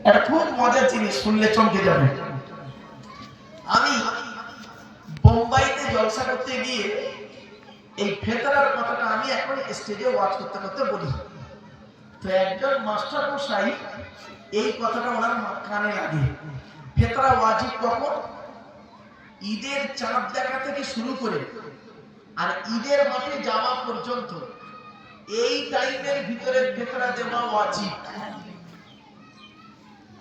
এটা খুব মজার জিনিস, শুনলে চমকে যাবে। আমি বোম্বাইতে জলসা করতে গিয়ে এই ফেতরার কথাটা আমি এখন স্টেজে ওয়াজ করতে করতে বলি। তো একজন মাস্টার মশাই এই কথাটা ওনার কানে লাগে। ফেতরা ওয়াজিব কখন? ঈদের চাঁদ দেখা থেকে শুরু করে আর ঈদের মাঠে যাওয়া পর্যন্ত, এই টাইমের ভিতরে ফেতরা দেওয়া ওয়াজিব।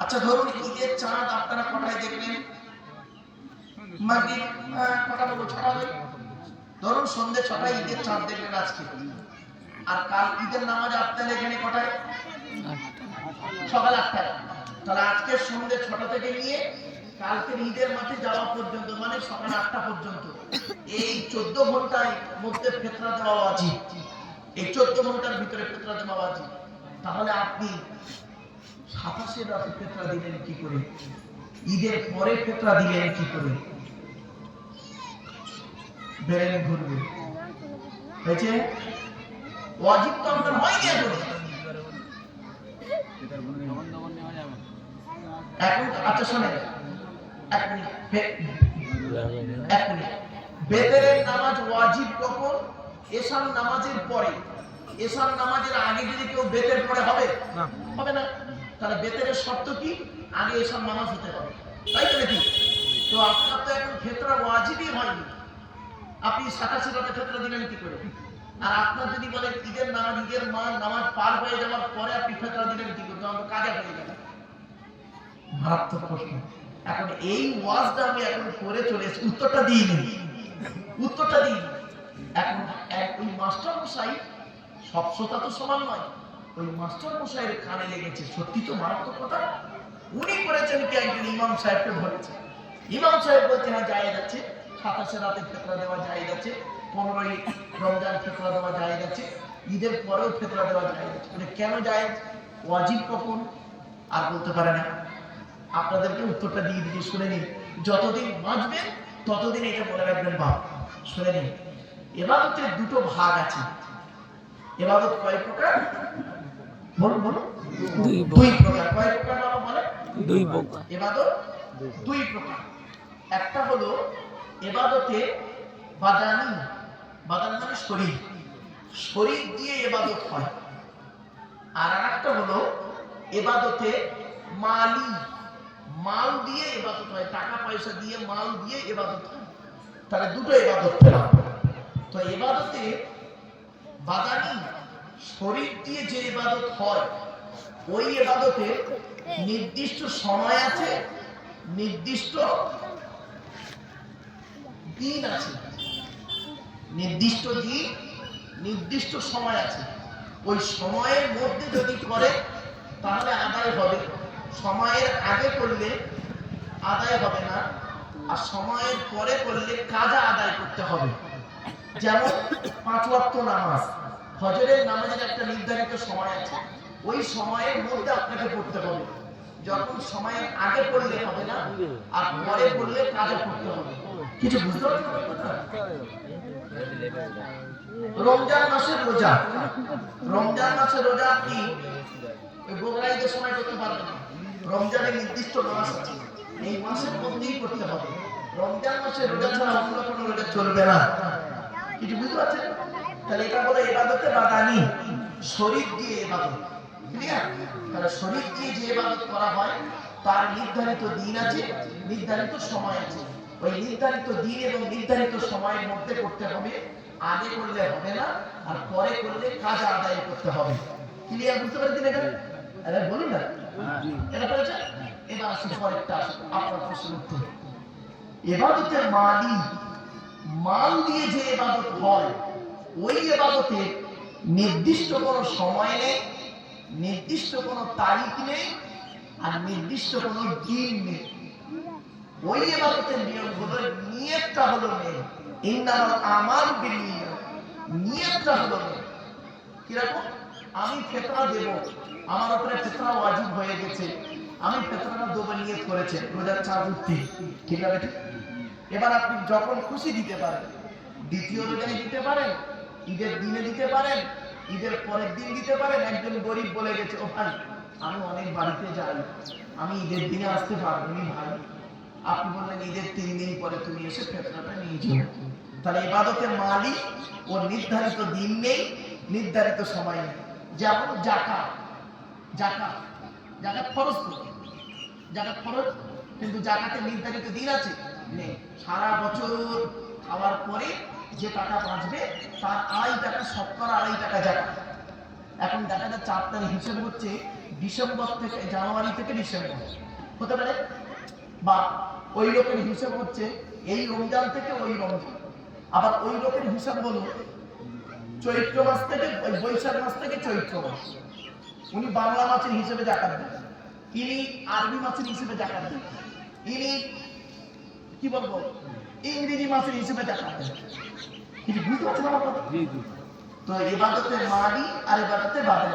আচ্ছা ধরুন ঈদের চাঁদ আপনারা কটায় দেখলেন? মাগরিব কটা বলবো, 6টা হবে। ধরুন সন্ধ্যে 6টায় ঈদের চাঁদ দেখলেন আজকে। আর কাল ঈদের নামাজ আপনার এখানে কটায়? সকাল 8টায়। তাহলে আজকে সন্ধ্যে 6টা থেকে নিয়ে কালকে ঈদের মাঠে যাওয়া পর্যন্ত, মানে সকাল 8টা পর্যন্ত, এই 14 ঘন্টার মধ্যে ফিতরা দেওয়া ওয়াজিব। এই 14 ঘন্টার ভিতরে ফিতরা দেওয়া ওয়াজিব। তাহলে আপনি 27 রাতে ফিতরা দিলেন কি করে? ঈদের পরে ফিতরা দিলেন কি করে? ব্রেন ঘুরবে। হয়েছে? ওয়াজিব তো আপনার হয়নি এখন। এখন আচ্ছা শোনেন, এক মিনিট। বেতেরের নামাজ ওয়াজিব কখন? এশার নামাজের পরে। এশার নামাজের আগে যদি কেউ বেতের পরে হবে না, হবে না। তাহলে বেতেরের শর্ত কি? আগে এশার নামাজ হতে হবে, তাই তো নাকি? তো আপনার তো এখন ফিতরা ওয়াজিবই হয়নি, আপনি 27 রাতে ফিতরা দিলেন কি করে? আর আপনার যদি বলেন ঈদের নামাজ, ঈদের নামাজ পার হয়ে যাওয়ার পরে আপনি ফিতরা দিলেন কি করে? তখন তো কাজা হয়ে গেল। মারাত্মক প্রশ্ন। এখন এই ওয়াজটা আমি এখন করে চলে এসেছি, উত্তরটা দিইনি। এখন ওই মাস্টার মশাই, সব শ্রোতা তো সমান নয়, ওই মাস্টার মশাইয়ের কানে লেগেছে। সত্যি তো মারাত্মক কথা। উনি করেছেন কি? একজন ইমাম সাহেবকে ধরেছে। ইমাম সাহেব বলছে হ্যাঁ জায়েজ আছে, 27 রাতে ফিতরা দেওয়া জায়েজ আছে, 15ই রমজান ফিতরা দেওয়া জায়েজ আছে, ঈদের পরেও ফিতরা দেওয়া জায়েজ আছে। মানে কেন জায়েজ? ওয়াজিব কখন? আর বলতে পারে না। আপনাদেরকে উত্তরটা দিয়ে দিচ্ছি, শুনে নিন। যতদিন বাঁচবেন ততদিন এটা মনে রাখবেন। বাপ শুনে নিন, ইবাদতের দুটো ভাগ আছে। ইবাদত কয় প্রকার? বলুন বলুন। দুই প্রকার। কয় প্রকার বাবা বলে? দুই প্রকার। ইবাদত দুই প্রকার। একটা হলো ইবাদতে বাদানি, বাদান মানে শরীর, শরীর দিয়ে ইবাদত হয়। আর একটা হলো ইবাদতে মালি, মাল দিয়ে ইবাদত হয়, টাকা পয়সা দিয়ে, মাল দিয়ে ইবাদত হয়। তাহলে দুটো ইবাদত পেলাম। তো ইবাদতে বাদানি, শরীর দিয়ে যে ইবাদত হয়, ওই ইবাদতে নির্দিষ্ট সময় আছে, নির্দিষ্ট দিন আছে, নির্দিষ্ট দিন, নির্দিষ্ট সময় আছে। ওই সময়ের মধ্যে যদি করে তাহলে আদায় হবে, সময়ের আগে করলে আদায় হবে না, আর সময়ের পরে করলে কাজা আদায় করতে হবে। যেমন 5 ওয়াক্ত নামাজ, ফজরের নামাজের একটা নির্ধারিত সময় আছে, ওই সময়ের মধ্যে আপনাকে পড়তে হবে। যখন সময়ের আগে পড়লে হবে না, আর পরে পড়লে কাজা করতে হবে। কিছু বুঝতে পারছেন কথা? রমজান মাসের রোজা, রমজান মাসের রোজা কি বকরা ঈদের সময় করতে পারবে না। রমজানের নির্দিষ্ট মাস আছে, এই মাসের মধ্যেই করতে হবে। রমজান মাসের রোজা ছাড়া অন্য কোনো রোজা চলবে না। কিছু বুঝতে পারছেন? তাহলে এটা বলে ইবাদতে বাদানি, শরীর দিয়ে ইবাদত। ক্লিয়ার? তাহলে শরীর দিয়ে যে ইবাদত করা হয় তার নির্ধারিত দিন আছে, নির্ধারিত সময় আছে। ওই নির্ধারিত দিন এবং নির্ধারিত সময়ের মধ্যে করতে হবে, আগে করলে হবে না, আর পরে করলে কাজা আদায় করতে হবে। ক্লিয়ার? বুঝতে পারছেন এখানে? আরে বলি না এটা পেয়েছে। এবার আসুন পরেরটা, আসুন আপনার প্রশ্ন উত্তর। ইবাদতের মালি, মাল দিয়ে যে ইবাদত হয়, ওই ইবাদতে নির্দিষ্ট কোনো সময় নেই, নির্দিষ্ট কোনো তারিখ নেই, আর নির্দিষ্ট কোনো দিন নেই। ওই ইবাদতের নিয়ম হলো, নিয়তটা হলো নেই। ইন্নামাল আমালু বিন্নিয়াত, নিয়তটা হলো নেই। কিরকম? আমি ফিতরা দেব, আমার উপরে ফিতরা ওয়াজিব হয়ে গেছে, আমি ফিতরাটা দেব নিয়ত করেছেন, রোজার চাঁদ উঠতে, ঠিক আছে? এবার আপনি যখন খুশি দিতে পারেন, দ্বিতীয় রোজায় দিতে পারেন, ঈদের দিনে দিতে পারেন, ঈদের পরের দিন দিতে পারেন। একজন গরিব বলে গেছে, ও ভাই আমি অনেক বাড়িতে যাই, আমি ঈদের দিনে আসতে পারবনি ভাই। আপনি বললেন ঈদের 3 দিন পরে তুমি এসে ফেতরাটা নিয়ে যাও। তাহলে ইবাদতের মালিক ওর নির্ধারিত দিন নেই, নির্ধারিত সময় নেই। যেমন যাকাত, যাকাত যাকাত ফরজ তো, যাকাত ফরজ, কিন্তু যাকাতের নির্ধারিত দিন আছে নেই। সারা বছর খাওয়ার পরে যে টাকা বাঁচবে তার 2.5 টাকা, শতকরা 2.5 টাকা যাকাত। এখন দেখা যাচ্ছে আপনার হিসেব হচ্ছে ডিসেম্বর থেকে, জানুয়ারি থেকে ডিসেম্বর হতে পারে, বা ওই লোকের হিসাব হচ্ছে এই রমজান থেকে ওই রমজান, আবার ওই লোকের হিসাব হলো চৈত্র মাস থেকে, ওই বৈশাখ মাস থেকে চৈত্র মাস। উনি বাংলা মাসের হিসেবে যাকাত দেন, ইনি আরবি মাসের হিসেবে যাকাত দেন, ইনি কি বলবো ইংরেজি মাসের হিসেবে যাকাত দেন। কিছু বুঝতে পারছেন আমার কথা? তো ইবাদতের মালি আর ইবাদতের বাদে,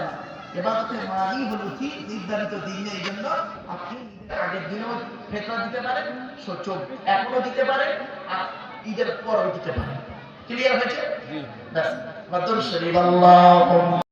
ইবাদতের মালি হলো কি নির্ধারিত দিনে, এই জন্য আপনি আগের দিনেও ফেতরা দিতে পারেন, এখনো দিতে পারেন, আর ঈদের পরেও দিতে পারেন। ক্লিয়ার হয়েছে? ব্যাস।